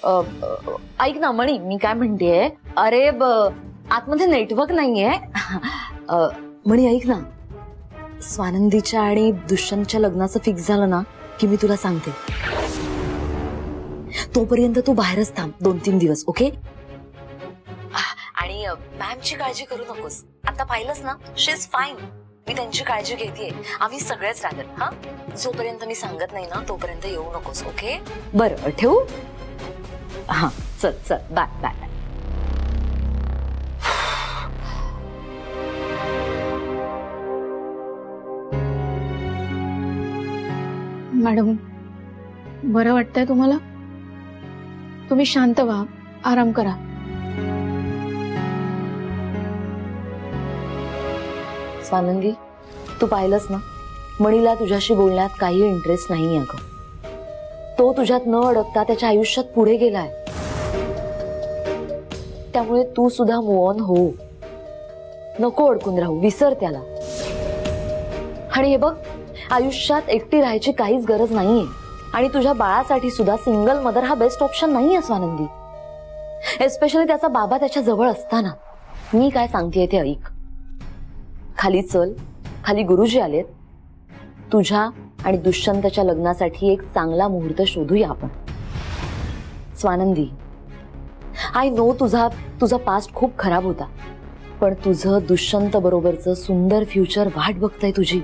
ऐक ना मणी, मी काय म्हणतेय, अरे आतमध्ये नेटवर्क नाहीये. मणी ऐक ना, स्वानंदीच्या आणि दुष्यंतच्या लग्नाचं फिक्स झालं ना की मी तुला सांगते. तोपर्यंत तू बाहेरच थांब 2-3 दिवस, ओके? आणि मॅमची काळजी करू नकोस. आता पाहिलंस ना, शी इज फाईन. मी त्यांची काळजी घेतेय. आम्ही सगळेच राहतात. हा, जोपर्यंत मी सांगत नाही ना तोपर्यंत येऊ नकोस, ओके? बरं, ठेवू? हा, चल चल, बाय बाय बाय. मॅडम, बरं वाटतंय तुम्हाला? तुम्ही शांत व्हा, आराम करा. स्वानंदी, तू पाहिलंस ना, मणीला तुझ्याशी बोलण्यात काही इंटरेस्ट नाही अगं. तो तुझ्यात न अडकता त्याच्या आयुष्यात पुढे गेलाय. त्यामुळे तू सुद्धा मूव्ह ऑन हो. नको अडकून राहू, विसर त्याला. आणि हे बघ, आयुष्यात एकटी राहायची काहीच गरज नाहीये. आणि तुझ्या बाळासाठी सुद्धा सिंगल मदर हा बेस्ट ऑप्शन नाहीये स्वानंदी. एस्पेशली त्याचा बाबा त्याच्या जवळ असताना. मी काय सांगतेय ते ऐक. खाली चल, खाली गुरुजी आलेत. तुझ्या आणि दुष्यंतच्या लग्नासाठी एक चांगला मुहूर्त शोधूया आपण. स्वानंदी, आय नो तुझा पास्ट खूप खराब होता, पण तुझं दुष्यंत बरोबरचं सुंदर फ्युचर वाट बघतंय तुझी.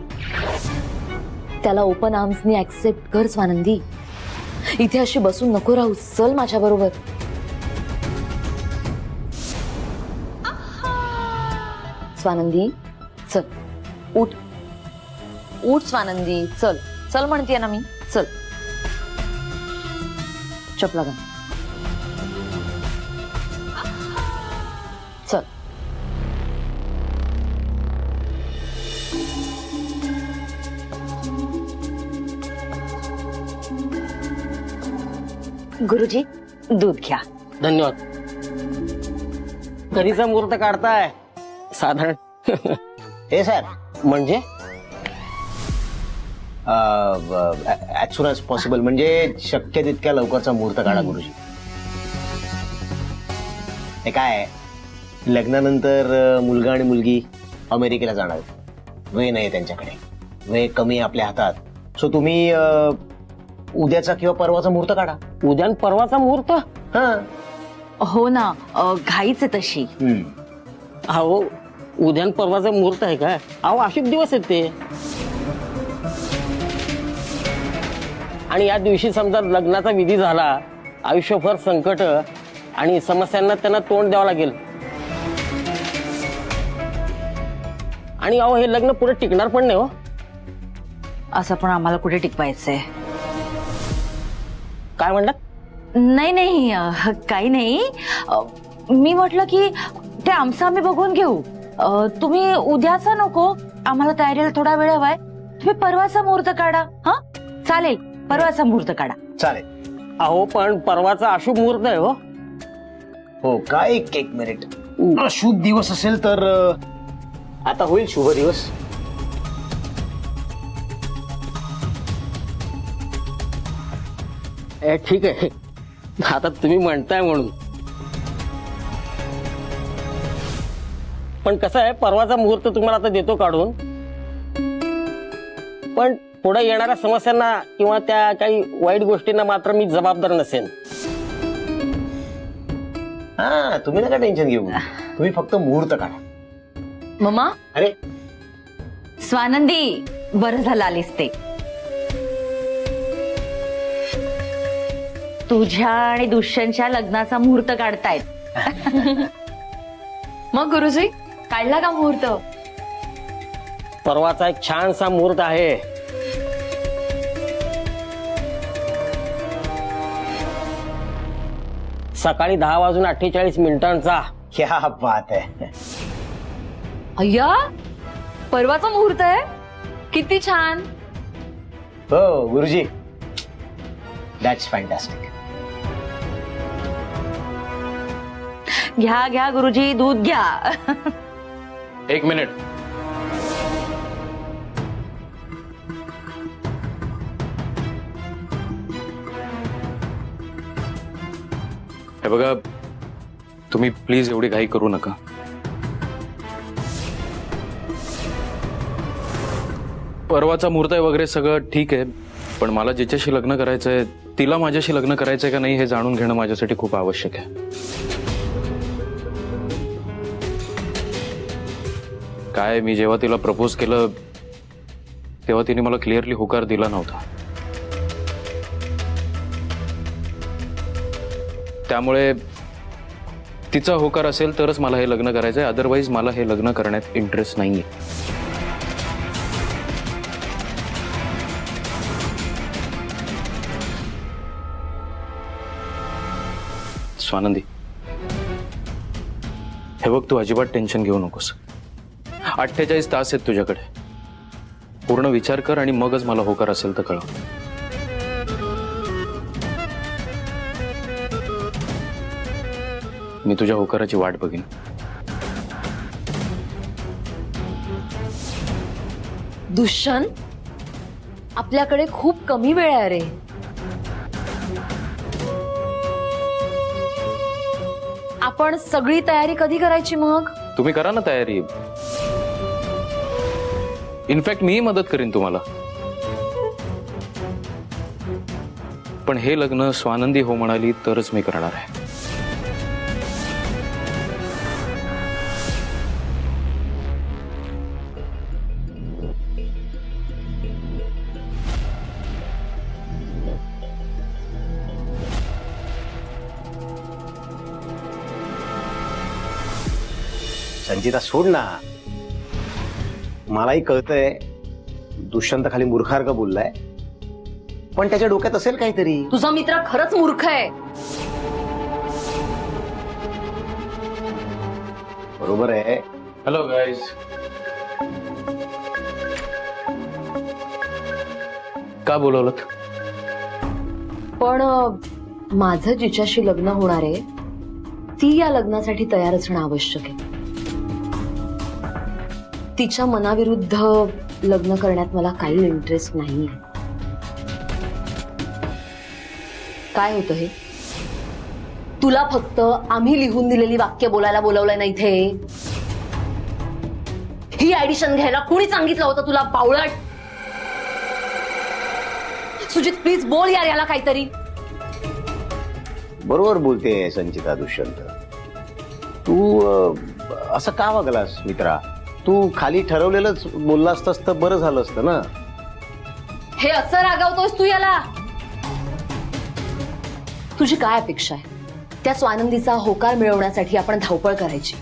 त्याला ओपन आर्म्सनी ऍक्सेप्ट कर स्वानंदी. इथे अशी बसून नको राहू, चल माझ्या बरोबर. स्वानंदी, चल, उठ उठ स्वानंदी, चल चल म्हणतीये ना मी, चल. चपला घाल, चल. गुरुजी, दूध घ्या. धन्यवाद. कधीचा मुहूर्त काढताय साधारण? हे सर, म्हणजे ऍज सुन ॲज पॉसिबल, म्हणजे शक्य तितक्या लवकरचा मुहूर्त काढा गुरुजी. हे काय, लग्नानंतर मुलगा आणि मुलगी अमेरिकेला जाणार. वेळ नाही त्यांच्याकडे, वेळ कमी आपल्या हातात. सो तुम्ही उद्याचा किंवा परवाचा मुहूर्त काढा. उद्या आणि परवाचा मुहूर्त? हा, हो ना, घाईच आहे तशी. अहो, उद्या आणि परवाचा मुहूर्त आहे काय? अहो, अशुभ दिवस आहेत ते. आणि या दिवशी समजा लग्नाचा विधी झाला, आयुष्यभर संकट आणि समस्यांना त्यांना तोंड द्यावं लागेल. आणि अहो, हे लग्न पुढे टिकणार पण नाही हो. असं पण आम्हाला कुठे टिकवायचंय? काय म्हणतात? नाही नाही, काही नाही. मी म्हटलं की ते आमचं आम्ही बघून घेऊ. तुम्ही उद्याचा नको, आम्हाला तयारीला थोडा वेळ हवाय. तुम्ही परवाचा मुहूर्त काढा. हा, चालेल, परवाचा मुहूर्त काढा. चालेल. अहो, पण परवाचा अशुभ मुहूर्त आहे हो. हो काय, एक मिनिट. शुभ दिवस असेल तर आता होईल शुभ दिवस. ठीक आहे, आता तुम्ही म्हणताय म्हणून. पण कसं आहे, परवाचा मुहूर्त तुम्हाला आता देतो काढून, पण पुढे येणाऱ्या समस्यांना किंवा त्या काही वाईट गोष्टींना मात्र मी जबाबदार नसेन. हा, तुम्ही नका टेन्शन घेऊ. तुम्ही फक्त मुहूर्त काढा. मम्मा, अरे स्वानंदी, बरं झालं आलीस ते. तुझ्या आणि दुष्यंतच्या लग्नाचा मुहूर्त काढतायत. मग गुरुजी, काढला का मुहूर्त? परवाचा एक छानसा मुहूर्त आहे. सकाळी 10:48 क्या बात आहे. अय्या, परवाचा मुहूर्त आहे. किती छान. हो गुरुजी, दॅट्स फॅन्टॅस्टिक. घ्या घ्या गुरुजी, दूध घ्या. एक मिनिट. हे बघा, तुम्ही प्लीज एवढी घाई करू नका. परवाचा मुहूर्त आहे वगैरे सगळं ठीक आहे, पण मला जिच्याशी लग्न करायचंय तिला माझ्याशी लग्न करायचंय का नाही हे जाणून घेणं माझ्यासाठी खूप आवश्यक आहे. काय, मी जेव्हा तिला प्रपोज केलं तेव्हा तिने मला क्लिअरली होकार दिला नव्हता. त्यामुळे तिचा होकार असेल तरच मला हे लग्न करायचंय, अदरवाईज मला हे लग्न करण्यात इंटरेस्ट नाहीये. स्वानंदी, हे बघ, तू अजिबात टेन्शन घेऊ नकोस. 48 तास आहेत तुझ्याकडे. पूर्ण विचार कर आणि मगच मला होकार असेल तर कळव. मी तुझ्या होकाराची वाट बघीन. दुष्यंत, आपल्याकडे खूप कमी वेळ आहे रे. आपण सगळी तयारी कधी करायची मग? तुम्ही करा ना तयारी. इनफॅक्ट मीही मदत करीन तुम्हाला. पण हे लग्न स्वानंदी हो म्हणाली तरच मी करणार आहे. संचिता सोड ना. मलाही कळतंय दुष्यंत खाली मूर्खार्ग बोललाय, पण त्याच्या डोक्यात असेल काहीतरी. तुझा मित्र खरंच मूर्ख आहे. बरोबर आहे. Hello guys. का बोलवलं? पण माझं जिच्याशी लग्न होणार आहे ती या लग्नासाठी तयार असणं आवश्यक आहे. तिच्या मनाविरुद्ध लग्न करण्यात मला काही इंटरेस्ट नाहीये. काय होतं हे? तुला फक्त आम्ही लिहून दिलेली वाक्य बोलायला बोलवलंय ना इथे? ही ऍडिशन घ्यायला कोणी सांगितलं होतं तुला, बावळट? सुजित, प्लीज बोल यार याला काहीतरी. बरोबर बोलते संचिता. दुष्यंत, तू असं का वागलास मित्रा? तू खाली ठरवलेलंच बोलला असतास तर बरं झालं असतं ना. हे असं रागावतोयस तू याला? तुझी काय अपेक्षा आहे? त्या स्वानंदीचा होकार मिळवण्यासाठी आपण धावपळ करायची.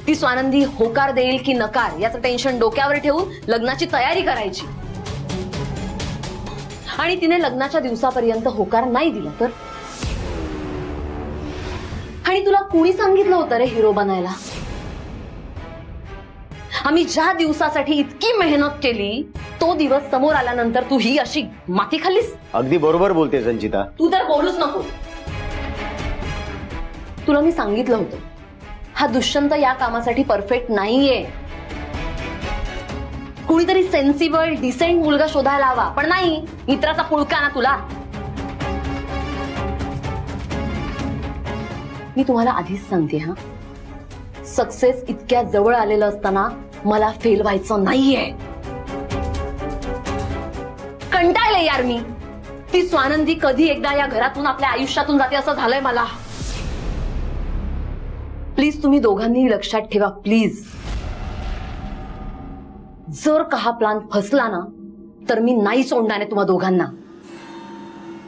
ती स्वानंदी होकार देईल की नकार याचं टेन्शन डोक्यावर ठेवून लग्नाची तयारी करायची. आणि तिने लग्नाच्या दिवसापर्यंत होकार नाही दिला तर? आणि तुला कुणी सांगितलं होतं रे हिरो बनायला? आम्ही ज्या दिवसासाठी इतकी मेहनत केली तो दिवस समोर आल्यानंतर तू ही अशी माती खाल्लीस. अगदी बरोबर बोलते संचिता. तू तर बोलूच नको. तुला मी सांगितलं होतं हा दुष्यंत या कामासाठी परफेक्ट नाहीये. कुणीतरी सेन्सिबल डिसेंट मुलगा शोधायला हवा, पण नाही, मित्राचा पुळका ना तुला. मी तुम्हाला आधीच सांगते, हा सक्सेस इतक्या जवळ आलेलं असताना मला फेल व्हायचं नाहीये. कंटाळले यार मी. ती स्वानंदी कधी एकदा या घरातून आपल्या आयुष्यातून जाते असं झालंय मला. प्लीज तुम्ही दोघांनीही लक्षात ठेवा, प्लीज. जर का हा प्लान फसला ना तर मी नाही सोडणार आहे तुम्हा दोघांना.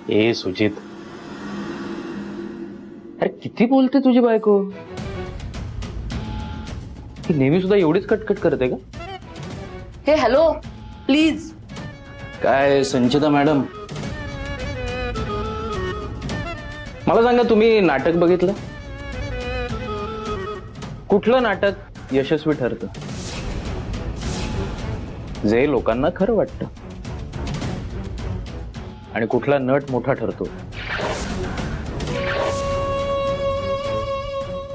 ए सुजित, अरे किती बोलते तुझी बायको? ती नेहमी सुद्धा एवढीच कटकट करते का? हे हॅलो, प्लीज. काय संचिता मॅडम, मला सांगा, तुम्ही नाटक बघितलं? कुठलं नाटक यशस्वी ठरतं? जे लोकांना खरं वाटतं. आणि कुठला नट मोठा ठरतो?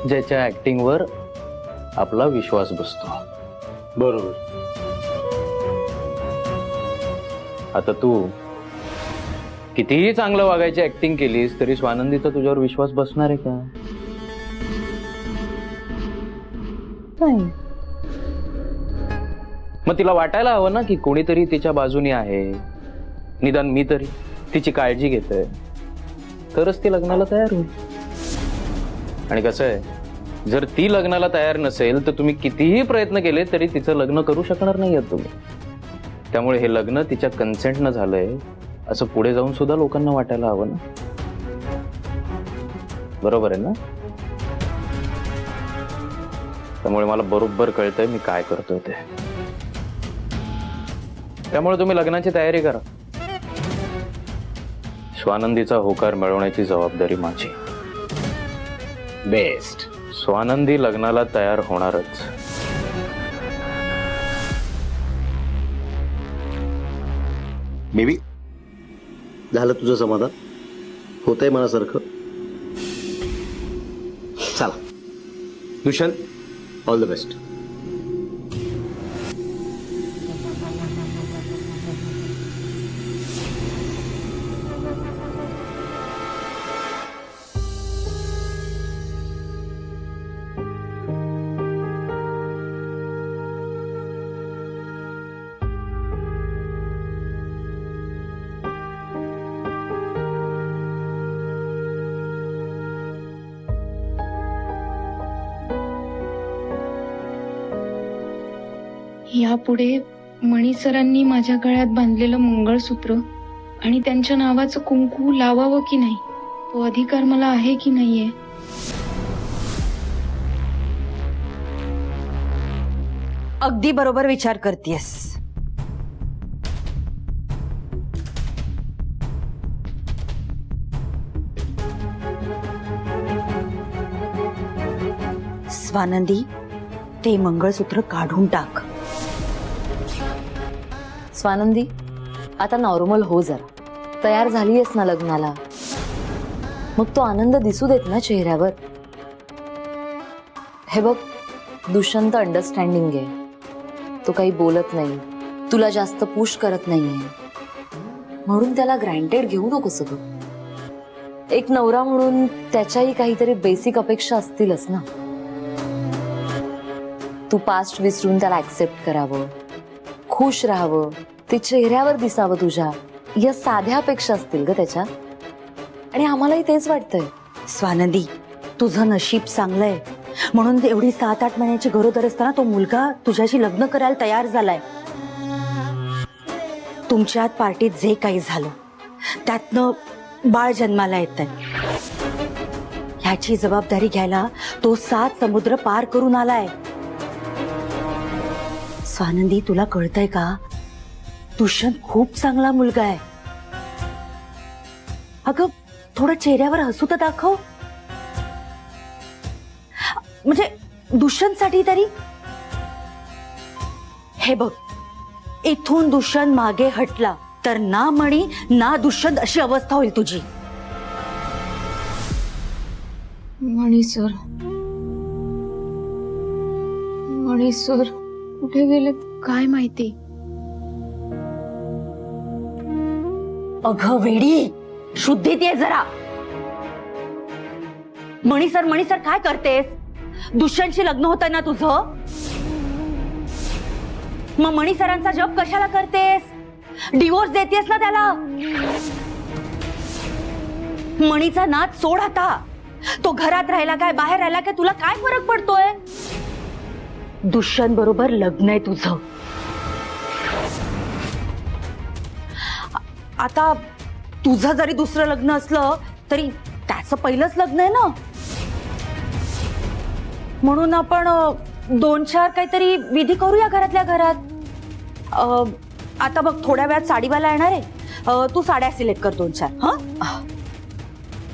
ज्याच्या ऍक्टिंगवर आपला विश्वास बसतो. बरोबर. आता तू कितीही चांगलं वागायची ऍक्टिंग केलीस तरी स्वानंदीचा तुझ्यावर विश्वास बसणार आहे का? नाही. मग तिला वाटायला हवं ना की कोणीतरी तिच्या बाजूनी आहे, निदान मी तरी तिची काळजी घेतोय, तरच ती लग्नाला तयार होईल. आणि कसं आहे, जर ती लग्नाला तयार नसेल तर तुम्ही कितीही प्रयत्न केले तरी तिचं लग्न करू शकणार नाही आहात तुम्ही. त्यामुळे हे लग्न तिच्या कन्सेंटनं झालंय असं पुढे जाऊन सुद्धा लोकांना वाटायला हवं ना. बरोबर आहे ना? त्यामुळे मला बरोबर कळतंय मी काय करतोय ते. त्यामुळे तुम्ही लग्नाची तयारी करा. स्वानंदीचा होकार मिळवण्याची जबाबदारी माझी. बेस्ट. स्वानंदी लग्नाला तयार होणारच. बेबी, झालं तुझं समाधान? होतंय मनासारखं? चला दुष्यंत, ऑल द बेस्ट. यापुढे मणी सरांनी माझ्या गळ्यात बांधलेलं मंगळसूत्र आणि त्यांच्या नावाचं कुंकू लावावं की नाही, तो अधिकार मला आहे की नाहीये? अगदी बरोबर विचार करतेस. स्वानंदी, ते मंगळसूत्र काढून टाक. स्वानंदी, आता नॉर्मल हो जरा. तयार झालीयस ना लग्नाला, मग तो आनंद दिसू देत ना चेहऱ्यावर. हे बघ, दुष्यंत अंडरस्टँडिंग आहे. तो काही बोलत नाही, तुला जास्त पुश करत नाहीये, म्हणून त्याला ग्रँटेड घेऊ नको सगळं. एक नवरा म्हणून त्याच्याही काहीतरी बेसिक अपेक्षा असतीलच ना. तू पास्ट विसरून त्याला ऍक्सेप्ट करावं, खुश राहावं, ते चेहऱ्यावर दिसावं तुझ्या, या साध्या अपेक्षा असतील ग त्याच्या. आणि आम्हालाही तेच वाटतंय. स्वानंदी, तुझं नशीब चांगलंय म्हणून एवढी 7-8 महिन्याची गरोदर असताना तो मुलगा तुझ्याशी लग्न करायला तयार झालाय. तुमच्यात पार्टीत जे काही झालं त्यातनं बाळ जन्माला येतंय. ह्याची जबाबदारी घ्यायला तो 7 समुद्र पार करून आलाय. स्वानंदी, तुला कळतंय का? दुष्यंत खूप चांगला मुलगा आहे. अगं, थोडं चेहऱ्यावर हसू तर दाखव. म्हणजे दुष्यंतसाठी तरी. हे बघ, इथून दुष्यंत मागे हटला तर ना मणी ना दुष्यंत अशी अवस्था होईल तुझी. मणी सर, मणी सर कुठे गेलेत काय माहिती. अगं वेडी, शुद्धीत ये जरा. मणी सर काय करतेस? दुष्यंतशी लग्न होतंय ना तुझं, मग मणी सरांचा जप कशाला करतेस? डिवोर्स देतेस ना त्याला. मणीचा नाद सोड आता. तो घरात राहिला काय बाहेर राहिला काय तुला काय फरक पडतोय? दुष्यंत बरोबर लग्न आहे तुझं. आता तुझं जरी दुसरं लग्न असलं तरी त्याचं पहिलंच लग्न आहे ना. म्हणून आपण 2-4 काहीतरी विधी करूया घरातल्या घरात. आता बघ, थोड्या वेळात साडीवाला येणार आहे. तू साड्या सिलेक्ट कर 2-4. हा,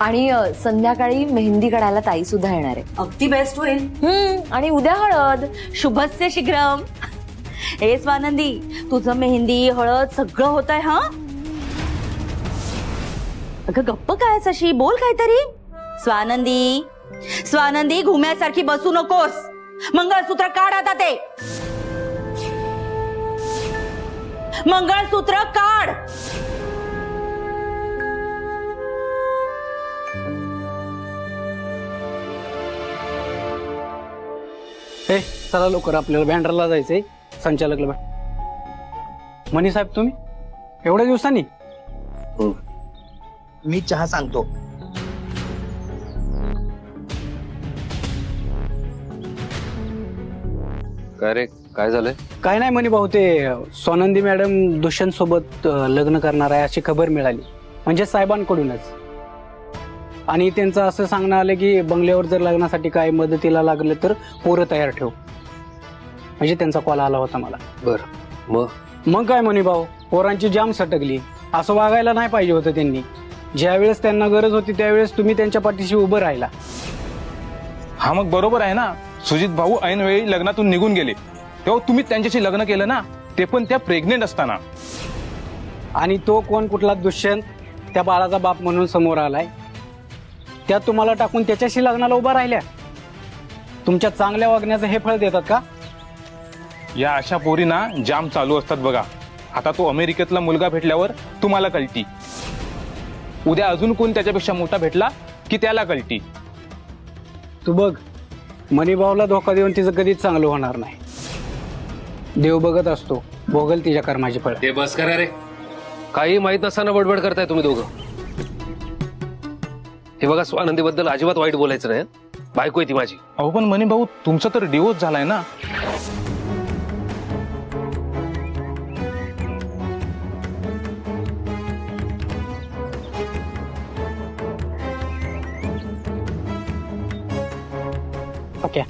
आणि संध्याकाळी मेहंदी काढायला ताई सुद्धा येणार आहे. अगदी बेस्ट होईल. आणि उद्या हळद. शुभस्य शीघ्रम. हे स्वानंदी, तुझं मेहंदी हळद सगळं होत आहे. हा, अगं गप्प काय अशी, बोल काहीतरी. स्वानंदी, स्वानंदी, घुम्यासारखी बसू नकोस. मंगळसूत्र काढ आता. ते मंगळसूत्र काढ. ए चला लवकर, आपल्याला बँड्राला जायचंय. संचालकला मनी साहेब, तुम्ही एवढ्या दिवसांनी? मी चहा सांगतो. काय रे, काय झालंय? काय नाही म्हणे भाऊ, ते स्वानंदी मॅडम दुष्यंत सोबत लग्न करणार आहे अशी खबर मिळाली, म्हणजे साहेबांकडूनच. आणि त्यांचं असं सांगणं आलं की बंगल्यावर जर लग्नासाठी काय मदतीला लागलं तर पोरं तयार ठेव, म्हणजे त्यांचा कॉल आला होता मला. बरं, मग काय म्हणे भाऊ, पोरांची जाम सटकली. असं वागायला नाही पाहिजे होतं त्यांनी. ज्यावेळेस त्यांना गरज होती त्यावेळेस तुम्ही त्यांच्या पाठीशी उभं राहिला. हा मग बरोबर आहे ना. सुजित भाऊ ऐनवेळी लग्नातून निघून गेले तेव्हा तुम्ही त्यांच्याशी लग्न केलं ना, ते पण त्या प्रेग्नेंट असताना. आणि तो कोण कुठला दुष्यंत त्या बाळाचा बाप म्हणून समोर आलाय, त्या तुम्हाला टाकून त्याच्याशी लग्नाला उभा राहिल्या. तुमच्या चांगल्या वागण्याचं हे फळ देतात का? या अशा पोरींना जाम चालू असतात बघा. आता तो अमेरिकेतला मुलगा भेटल्यावर तुम्हाला कळती, उद्या अजून कोण त्याच्यापेक्षा मोठा भेटला की त्याला कळती. तू बघ, मणिभाऊला धोका देऊन तिचं कधीच चांगलं होणार नाही. देव बघत असतो, भोगल तिच्या कर्माची फळ. ते बस करा रे, काही माहित नसताना बडबड करताय तुम्ही दोघं. हे बघा, स्वानंदीबद्दल अजिबात वाईट बोलायचं नाही. बायको आहे ती माझी. अहो पण मनी भाऊ, तुमचा तर डिवोर्स झालाय ना. ओके,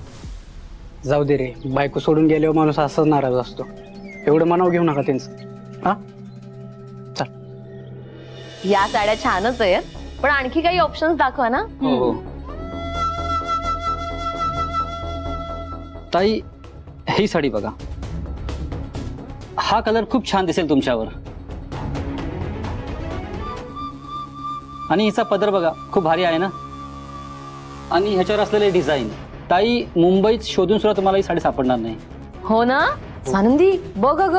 जाऊ दे रे. बायको सोडून गेल्यावर माणूस असंच नाराज असतो. एवढं मनाव घेऊ नका त्यांचं. हा चल. या साड्या छानच आहेत, पण आणखी काही ऑप्शन्स दाखवा ना. हो. ताई, ही साडी बघा, हा कलर खूप छान दिसेल तुमच्यावर. आणि हिचा पदर बघा, खूप भारी आहे ना. आणि ह्याच्यावर असलेले डिझाईन, ताई मुंबईत शोधून सुद्धा तुम्हाला ही साडी सापडणार नाही. हो ना स्वानंदी, बघ ग,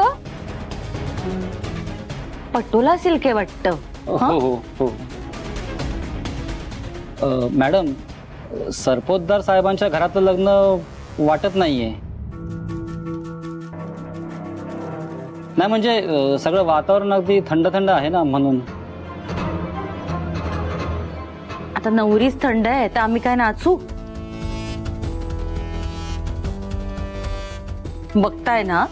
पटोला सिल्क आहे वाटतं. हो हो हो. मॅडम, सरपोतदार साहेबांच्या घरातलं लग्न वाटत नाहीये. नाही म्हणजे सगळं वातावरण अगदी थंड थंड आहे ना, म्हणून. आता नवरीच थंड आहे तर आम्ही काय नाचू? बघताय ना,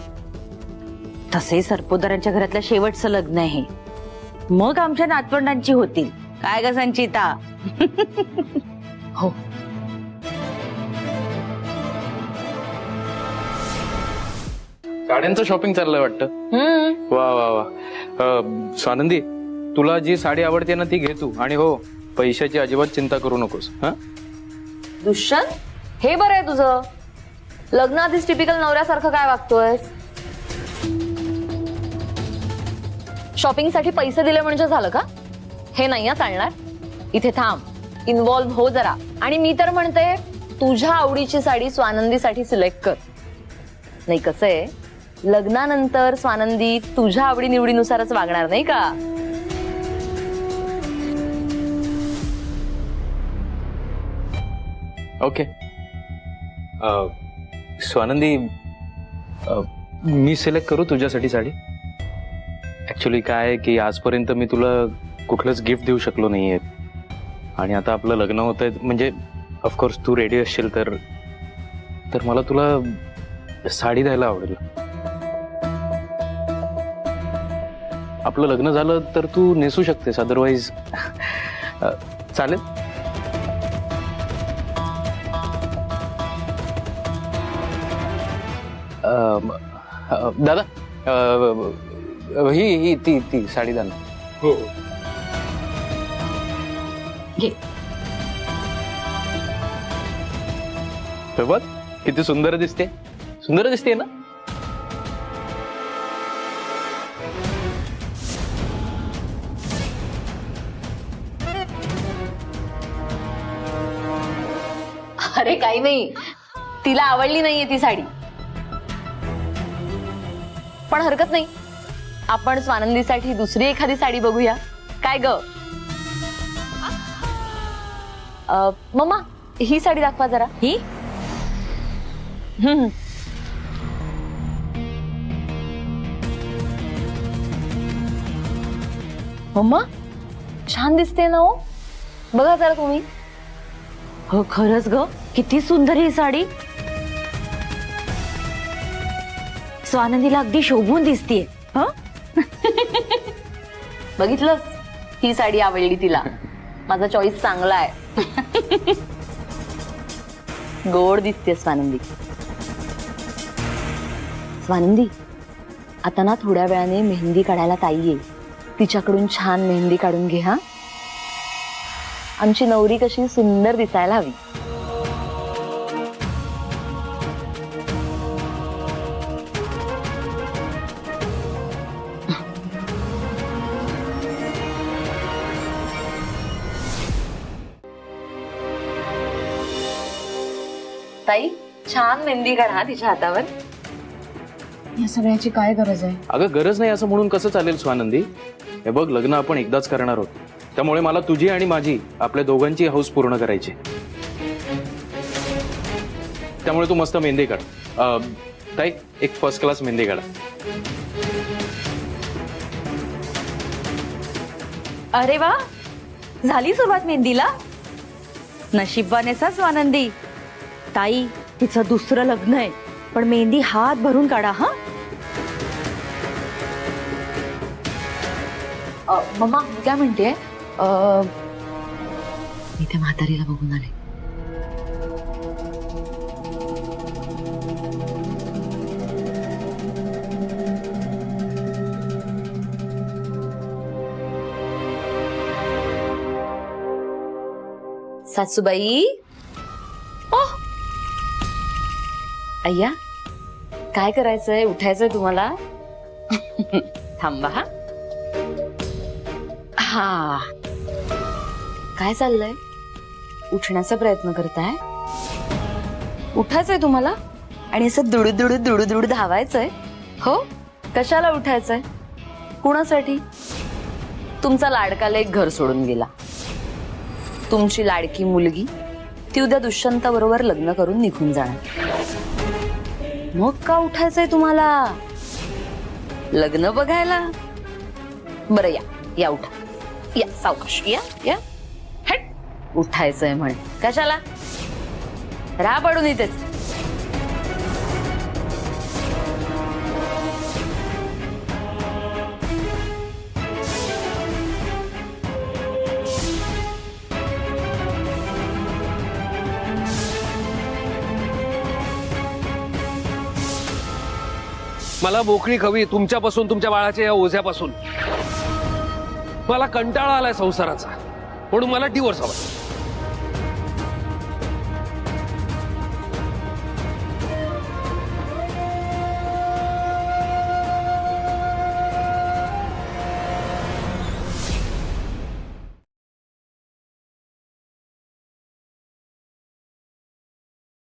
तसे सरपोतदारांच्या घरातल्या शेवटचं लग्न आहे. मग आमच्या नातवंडांची होतील. काय ग संचिता? हो, साड्यांचं शॉपिंग चाललंय वाटतं. वा वा वा. स्वानंदी, तुला जी साडी आवडते ना ती घे तू. आणि हो, पैशाची अजिबात चिंता करू नकोस. हा, दुष्यंत, हे बरं आहे तुझं. लग्नाआधीच टिपिकल नवऱ्यासारखं काय वागतोयस? शॉपिंगसाठी पैसे दिले म्हणजे झालं का? हे नाही चालणार. इथे थांब, इन्व्हॉल्व्ह हो जरा. आणि मी तर म्हणते, तुझ्या आवडीची साडी स्वानंदीसाठी सिलेक्ट कर. नाही, कसं आहे, लग्नानंतर स्वानंदी तुझ्या आवडी निवडीनुसारच वागणार नाही का? ओके. स्वानंदी, मी सिलेक्ट करू तुझ्यासाठी साडी? ऍक्च्युली काय आहे की आजपर्यंत मी तुला कुठलंच गिफ्ट देऊ शकलो नाहीये. आणि आता आपलं लग्न होतंय, म्हणजे ऑफकोर्स तू रेडी असशील तर मला तुला साडी द्यायला आवडेल. आपलं लग्न झालं तर तू नेसू शकतेस, अदरवाईज चालेल. दादा, ही ती साडी दान. हो. बघ किती सुंदर दिसते. सुंदर दिसते ना. अरे काही नाही, तिला आवडली नाहीये ती साडी. पण हरकत नाही, आपण स्वानंदीसाठी दुसरी एखादी साडी बघूया. काय ग मम्मा, ही साडी दाखवा जरा. ही मम्मा छान दिसते ना हो, बघा जरा तुम्ही. हो खरंच ग, किती सुंदर ही साडी. स्वानंदीला अगदी शोभून दिसतीये. हं? बघितलंस, ही साडी आवडली तिला. माझा चॉईस चांगला आहे. गोड दिसते स्वानंदी. स्वानंदी, आता ना थोड्या वेळाने मेहंदी काढायला ताई येईल. तिच्याकडून छान मेहंदी काढून घे हा. आमची नवरी कशी सुंदर दिसायला हवी. ताई, छान मेहंदी काढा तिच्या हातावर. या सगळ्याची काय गरज आहे? अगं गरज नाही असं म्हणून कसं चालेल स्वानंदी. हे बघ, लग्न आपण एकदाच करणार आहोत, त्यामुळे मला तुझी आणि माझी, आपल्या दोघांची हौस पूर्ण करायची. त्यामुळे तू मस्त मेहंदी काढ. ताई, एक फर्स्ट क्लास मेहंदी काढा. अरे वा, झाली सुरुवात मेहंदीला. नशिबानेच स्वानंदी. ताई, तिचं दुसरं लग्न आहे, पण मेहंदी हात भरून काढा हा. मम्मा, मी काय म्हणते, मी त्या म्हातारीला बघून आले. सासूबाई, अय्या, काय करायचंय? उठायचंय तुम्हाला? थांबा हा. हा, काय चाललंय? उठण्याचा प्रयत्न करताय? उठायचंय तुम्हाला आणि असं दुडू धावायचंय? हो, कशाला उठायचंय? कुणासाठी? तुमचा लाडका लेक घर सोडून गेला. तुमची लाडकी मुलगी ती उद्या दुष्यंता बरोबर लग्न करून निघून जाणार. मग का उठायचंय तुम्हाला? लग्न बघायला? बरं, या या, उठा, या सावकाश, या या. हट, उठायचंय म्हणे, कशाला? राहा पडून इथेच. मला मोकळी हवी तुमच्यापासून, तुमच्या बाळाच्या या ओझ्यापासून. मला कंटाळा आलाय संसाराचा, म्हणून मला डिवोर्स हवा.